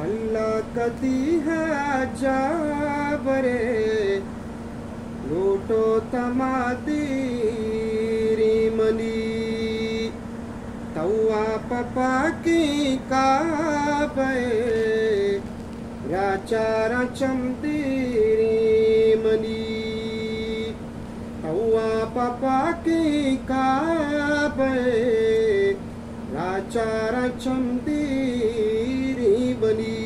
अल्लाह कदी है जाबरे लूटो तमादीरी मनी तवा पपा की काबे राचारा चमतीरी मनी तवा पपा की काबे राचारा चमतीरी बनी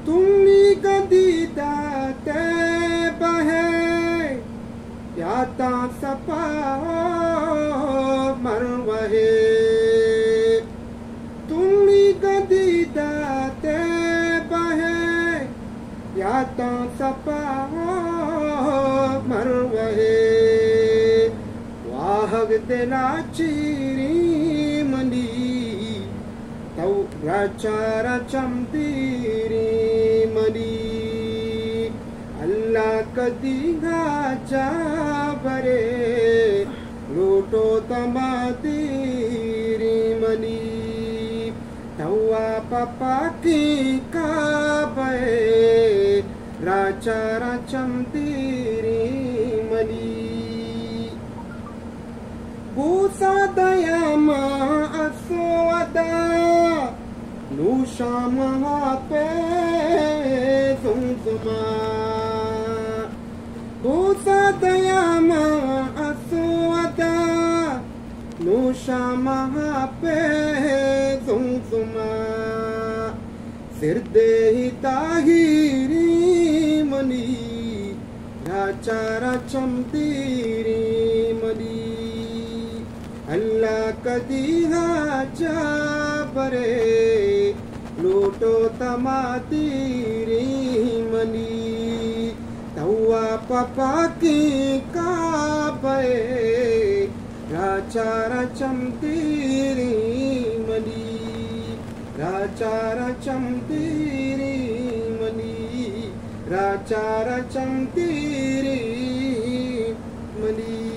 तुम्ही गदीदा ते बहे याता सपा मरवहे तुम्ही गदीदा ते बहे याता सपा मरवहे वाहग तेना चीरी मनी तौ राचारा चमतीरी मनी अल्लाह कदी गाचा बरे लूटो तमादीरी मनी तवा पपा की काबे राचारा चमतीरी मनी बूसा दयामा असोदा नूशा महापे सुमसुमा बूसा दयामा असोदा नूशा महापे सुमसुमा सिरदे ही ताहिरी मनी राचारा चमतीरी मनी अल्लाह कदी हाजा बरे लूटो तमादीरी मनी तवा पपा की काबे राचारा चमतीरी मनी राचारा चमतीरी मनी राचारा चमतीरी मनी।